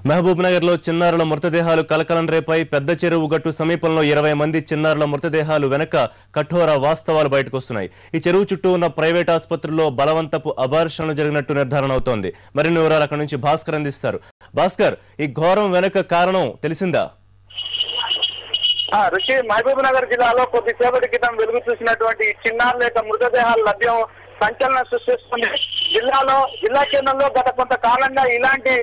మహబూబ్నగర్ లో చిన్నారుల మృతదేహాలు కలకలం రేపాయి. పెద్ద చెరువు గట్టు సమీపంలో 20 మంది చిన్నారుల మృతదేహాలు వెనక కఠోర వాస్తవాలు బయటకొస్తున్నాయి. ఈ చెరువు చుట్టూ ఉన్న ప్రైవేట్ ఆసుపత్రుల్లో బలవంతపు అబార్షణలు జరిగినట్టు నిర్ధారణ అవుతోంది. మరిన్ని వివరాలు అక్కడి నుంచి భాస్కర్ అందిస్తారు. భాస్కర్, ఈ ఘోరం వెనక కారణం తెలిసిందా? ఋషి, మహబూబ్నగర్ జిల్లాలో కొద్దిసేపటి క్రితం వెలుగు చూసినటువంటి చిన్నారుల యొక్క మృతదేహాల లభ్యం సంచలనం సృష్టిస్తుంది. జిల్లా కేంద్రంలో గత కొంతకాలంగా ఇలాంటి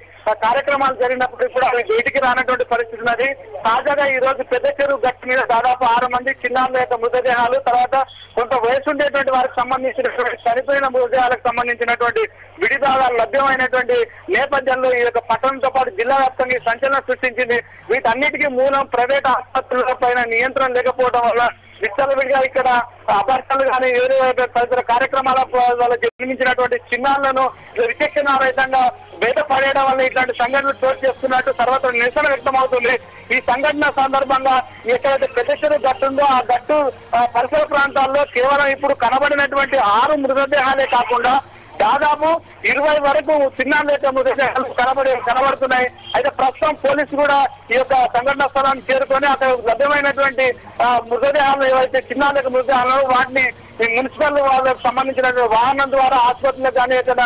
కార్యక్రమాలు జరిగినప్పటికీ కూడా అవి బయటికి రానటువంటి పరిస్థితి ఉన్నది. తాజాగా ఈ రోజు పెద్ద చెరువు గట్టు మీద దాదాపు 6 మంది చిన్నారుల యొక్క మృతదేహాలు, తర్వాత కొంత వయసు ఉండేటువంటి వారికి సంబంధించినటువంటి చనిపోయిన మృతదేహాలకు సంబంధించినటువంటి విడిభాగాలు లభ్యమైనటువంటి నేపథ్యంలో ఈ యొక్క పట్టణంతో పాటు జిల్లా వ్యాప్తంగా సంచలనం సృష్టించింది. వీటన్నిటికీ మూలం ప్రైవేట్ ఆసుపత్రుల పైన నియంత్రణ లేకపోవడం వల్ల విచ్చలవిడిగా ఇక్కడ అభాషణలు కానీ వేరే తదితర కార్యక్రమాల వల్ల జన్మించినటువంటి చిన్నారులను విచక్షణారహితంగా బయట పడేయడం వల్ల ఇట్లాంటి సంఘటనలు చోటు చేస్తున్నట్టు సర్వత్రా నిరసన వ్యక్తం అవుతుంది. ఈ సంఘటన సందర్భంగా ఎక్కడైతే పెద్ద చెరువు గట్టు ఉందో ఆ గట్టు పరిసర ప్రాంతాల్లో కేవలం ఇప్పుడు కనబడినటువంటి 6 మృతదేహాలే కాకుండా దాదాపు 20 వరకు చిన్నారుల యొక్క మృతదేహాలు కనబడుతున్నాయి. అయితే ప్రస్తుతం పోలీసు కూడా ఈ యొక్క సంఘటన స్థలాన్ని చేరుకొని అక్కడ లభ్యమైనటువంటి మృతదేహాలు ఏవైతే చిన్నారుల యొక్క మృతదేహాలు వాటిని మున్సిపల్ వాళ్ళకు సంబంధించినటువంటి వాహనం ద్వారా ఆసుపత్రులకు కానీ ఇక్కడ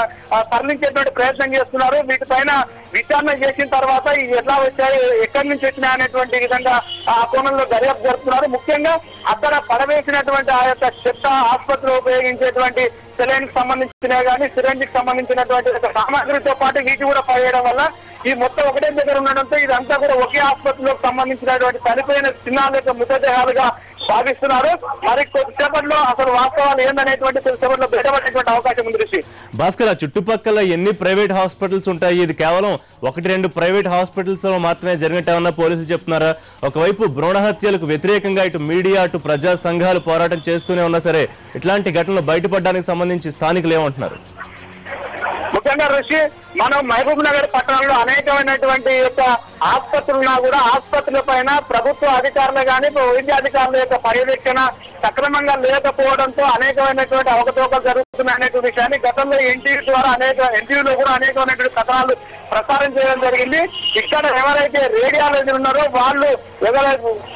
తరలించేటువంటి ప్రయత్నం చేస్తున్నారు. వీటిపైన విచారణ చేసిన తర్వాత ఇవి ఎట్లా వచ్చాయి, ఎక్కడి నుంచి వచ్చినాయి అనేటువంటి విధంగా ఆ కోణంలో దర్యాప్తు జరుపుతున్నారు. ముఖ్యంగా అక్కడ పడవేసినటువంటి ఆ యొక్క చెత్త ఆసుపత్రిలో ఉపయోగించేటువంటి సెలైన్ కి సంబంధించినవి కానీ సిరంజ్ కి సంబంధించినటువంటి సామాగ్రితో పాటు వీటి కూడా పడేయడం వల్ల ఈ మొత్తం ఒకటే దగ్గర ఉండడంతో ఇదంతా కూడా ఒకే ఆసుపత్రిలోకి సంబంధించినటువంటి చనిపోయిన చిన్నారుల యొక్క మృతదేహాలుగా భావిస్తున్నారు. మరి కొద్దిసేపట్లో అసలు వాస్తవాలు ఏందనేటువంటి కొద్దిసేపట్లో బయటపడేటువంటి అవకాశం ఉంది. ఋషి, భాస్కర్, చుట్టుపక్కల ఎన్ని ప్రైవేట్ హాస్పిటల్స్ ఉంటాయి? ఇది కేవలం 1-2 ప్రైవేట్ హాస్పిటల్స్ లో మాత్రమే జరిగినట్టేమన్నా పోలీసులు చెప్తున్నారా? ఒకవైపు భ్రూణ హత్యలకు వ్యతిరేకంగా ఇటు మీడియా అటు ప్రజా సంఘాలు పోరాటం చేస్తూనే ఉన్నా సరే ఇట్లాంటి ఘటనలు బయటపడడానికి సంబంధించి స్థానికులు ఏమంటున్నారు? ముఖ్యంగా ఋషి, మనం మహబూబ్ నగర్ పట్టణంలో అనేకమైనటువంటి యొక్క ఆసుపత్రులున్నా కూడా ఆసుపత్రుల పైన ప్రభుత్వ అధికారులు కానీ వైద్య అధికారుల యొక్క పర్యవేక్షణ సక్రమంగా లేకపోవడంతో అనేకమైనటువంటి అవకతవకలు జరుగుతున్నాయనే విషయాన్ని గతంలో ఎన్టీవీ ద్వారా ఎన్టీవీలో కూడా అనేకమైనటువంటి కథనాలు ప్రసారం చేయడం జరిగింది. ఇక్కడ ఎవరైతే రేడియాలజీ ఉన్నారో వాళ్ళు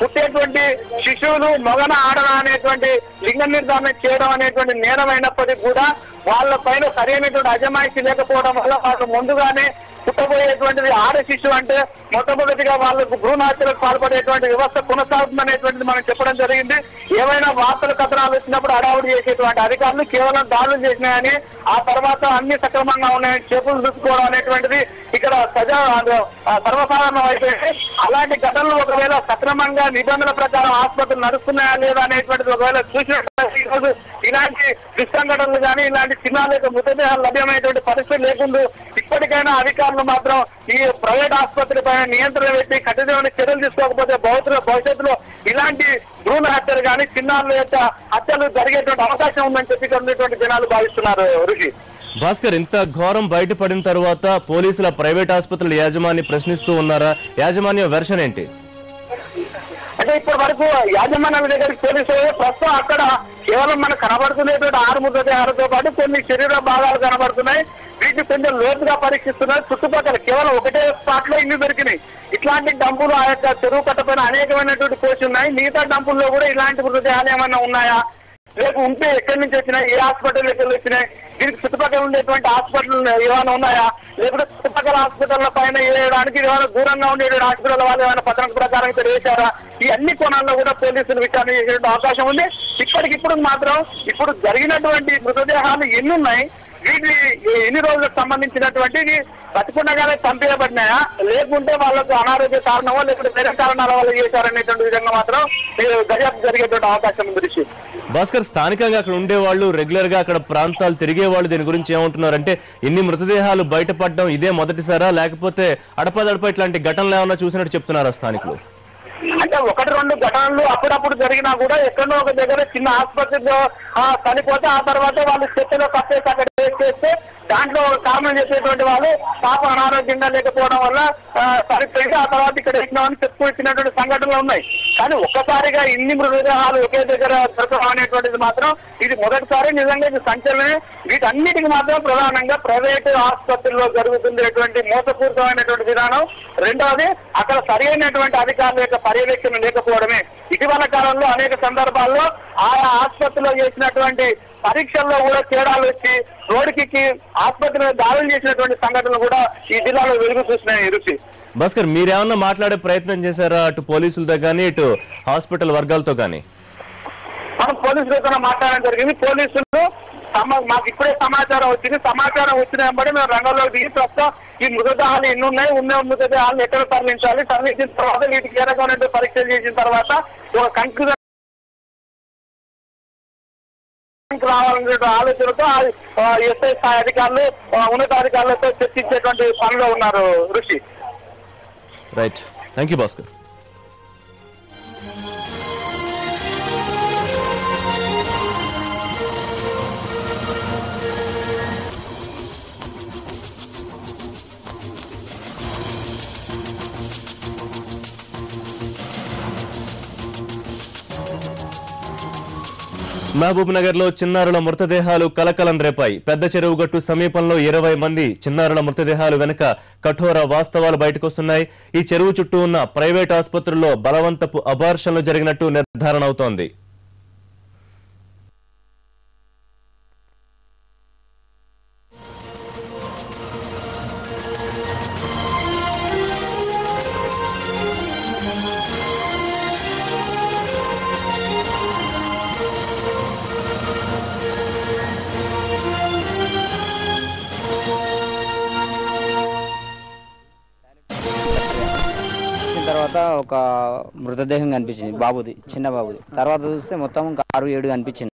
పుట్టేటువంటి శిశువులు మగన ఆడన అనేటువంటి లింగ నిర్ధారణ చేయడం అనేటువంటి నేరమైనప్పటికీ కూడా వాళ్ళ పైన సరైనటువంటి అజమాయిషీ లేకపోవడం వల్ల వాళ్ళు ముందుగానే పుట్టబోయేటువంటిది ఆడ శిశువు అంటే మొట్టమొదటిగా వాళ్ళకు భ్రూణ హత్యలకు పాల్పడేటువంటి వ్యవస్థ కొనసాగుతుందనేటువంటిది మనం చెప్పడం జరిగింది. ఏమైనా వార్తల కథనాలు వచ్చినప్పుడు అడావుడి చేసేటువంటి అధికారులు కేవలం దాడులు చేసినాయని ఆ తర్వాత అన్ని సక్రమంగా ఉన్నాయని చెప్పులు చూసుకోవడం అనేటువంటిది ఇక్కడ సర్వసాధారణం అయిపోయింది. అలాంటి ఘటనలు ఒకవేళ సక్రమంగా నిబంధనల ప్రకారం ఆసుపత్రులు నడుస్తున్నాయా లేదా అనేటువంటిది ఒకవేళ చూసినట్లయితే ఈరోజు ఇలాంటి దుస్సంఘటనలు కానీ ఇలాంటి చిన్నారుల యొక్క మృతదేహాలు లభ్యమైనటువంటి పరిస్థితి లేకుండా ఇప్పటికైనా అధికారులు మాత్రం ఈ ప్రైవేట్ ఆసుపత్రి పైన నియంత్రణ పెట్టి కఠినమైన చర్యలు తీసుకోకపోతే భవిష్యత్తులో ఇలాంటి భ్రూణ హత్యలు కానీ చిన్నారుల యొక్క హత్యలు జరిగేటువంటి అవకాశం ఉందని చెప్పి ఉన్నటువంటి జనాలు భావిస్తున్నారు. ఋషి, భాస్కర్, ఇంత ఘోరం బయటపడిన తర్వాత పోలీసుల ప్రైవేట్ ఆసుపత్రుల యాజమాన్య ప్రశ్నిస్తూ ఉన్నారా? యాజమాన్య వెర్షన్ ఏంటి? అంటే ఇప్పటి వరకు యాజమాన్యాల దగ్గరికి పోలీసులు ప్రస్తుతం అక్కడ కేవలం మనకు కనబడుతున్నటువంటి 6 మృతదేహాలతో పాటు కొన్ని శరీర భాగాలు కనబడుతున్నాయి. వీటిని కొంచెం లోతుగా పరీక్షిస్తున్నారు. చుట్టుపక్కల కేవలం ఒకటే స్పాట్ లో ఇల్లు దొరికినాయి. ఇట్లాంటి డంపులు ఆ యొక్క చెరువు కట్ట పైన అనేకమైనటువంటి కోసి ఉన్నాయి. మిగతా డంపుల్లో కూడా ఇలాంటి మృతదేహాలు ఏమైనా ఉన్నాయా, రేపు ఉంటే ఎక్కడి నుంచి వచ్చినాయి, ఏ హాస్పిటల్ ఎక్కడి వచ్చినాయి, దీనికి చుట్టుపక్కల ఉండేటువంటి హాస్పిటల్ ఏమైనా ఉన్నాయా, లేకపోతే చుట్టుపక్కల హాస్పిటల్ పైన వేయడానికి ఏమైనా దూరంగా ఉండేటువంటి హాస్పిటల్ వాళ్ళు ఏమైనా పత్రం ప్రకారం ఇక్కడ వేశారా, ఈ అన్ని కోణాల్లో కూడా పోలీసులు విచారణ చేసేటువంటి అవకాశం ఉంది. ఇప్పటికిప్పుడు మాత్రం ఇప్పుడు జరిగినటువంటి మృతదేహాలు ఎన్ని ఉన్నాయి, వీటి ఎన్ని రోజులకు సంబంధించినటువంటి బతికుండగానే చంపేయబడినాయా, లేకుంటే వాళ్ళకు అనారోగ్య కారణమో లేకుంటే వేరే కారణాల వల్ల చేశారనేటువంటి విధంగా మాత్రం దర్యాప్తు జరిగేటువంటి అవకాశం ఉంది. ఋషి, భాస్కర్, స్థానికంగా అక్కడ ఉండేవాళ్ళు, రెగ్యులర్ గా అక్కడ ప్రాంతాలు తిరిగే వాళ్ళు దీని గురించి ఏమంటున్నారు? అంటే ఇన్ని మృతదేహాలు బయటపడడం ఇదే మొదటిసారా, లేకపోతే అడపదడప ఇట్లాంటి ఘటనలు ఏమన్నా చూసినట్టు చెప్తున్నారా స్థానికులు? అంటే 1-2 ఘటనలు అప్పుడప్పుడు జరిగినా కూడా ఎక్కడో ఒక దగ్గర చిన్న ఆసుపత్రిలో చనిపోతే ఆ తర్వాత వాళ్ళు చెత్తలో కట్టేసి అక్కడ చేస్తే దాంట్లో కారణం చేసేటువంటి వాళ్ళు పాప అనారోగ్యంగా లేకపోవడం వల్ల సరిపోయింది ఆ తర్వాత ఇక్కడ ఎక్కినామని చెప్పుకొచ్చినటువంటి సంఘటనలు ఉన్నాయి. కానీ ఒక్కసారిగా ఇన్ని మృతదేహాలు ఒకే దగ్గర దొరకడం అనేటువంటిది మాత్రం ఇది మొదటిసారి, నిజంగా ఇది సంచలనమే. వీటన్నిటికి మాత్రం ప్రధానంగా ప్రైవేటు ఆసుపత్రుల్లో జరుగుతున్నటువంటి మోసపూరితమైనటువంటి విధానం. రెండవది అక్కడ సరి అయినటువంటి అధికారుల యొక్క పర్యవేక్షణ లేకపోవడమే. ఇటీవల కాలంలో అనేక సందర్భాల్లో ఆయా ఆసుపత్రిలో చేసినటువంటి పరీక్షల్లో కూడా తేడాలు వచ్చి రోడ్డుకి ఆసుపత్రిలో దాడులు చేసినటువంటి సంఘటనలు కూడా ఈ జిల్లాలో వెలుగు చూసినాయి. రుచి భాస్కర్, మీరేమన్నా మాట్లాడే ప్రయత్నం చేశారా అటు పోలీసులతో కానీ ఇటు హాస్పిటల్ వర్గాలతో కానీ? మనం పోలీసులతో మాట్లాడడం జరిగింది. పోలీసులు మాకు ఇప్పుడే సమాచారం వచ్చింది. సమాచారం వచ్చిన వెంబడి మేము రంగంలో దిగి ప్రస్తుతం ఈ మృతదేహాలు ఎన్ని ఉన్నాయి, ఉన్న మృతదేహాలను ఎక్కడ తరలించాలి, తరలించిన తర్వాత వీటికి ఏ రకమైన పరీక్షలు చేసిన తర్వాత ఒక కంక్లూజన్ రావాలనే ఆలోచనతో ఎస్ఐ స్థాయి అధికారులు ఉన్నతాధికారులతో చర్చించేటువంటి పనిలో ఉన్నారు. Rishi, right, thank you Bhaskar. Mahbubnagar లో చిన్నారుల మృతదేహాలు కలకలం రేపాయి. పెద్ద చెరువు గట్టు సమీపంలో 20 మంది చిన్నారుల మృతదేహాలు వెనుక కఠోర వాస్తవాలు బయటకొస్తున్నాయి. ఈ చెరువు చుట్టూ ఉన్న ప్రైవేట్ ఆసుపత్రుల్లో బలవంతపు అబార్షన్లు జరిగినట్టు నిర్ధారణ అవుతోంది. తర్వాత ఒక మృతదేహం కనిపించింది, బాబుది, చిన్న బాబుది. తర్వాత చూస్తే మొత్తం 6-7 కనిపించింది.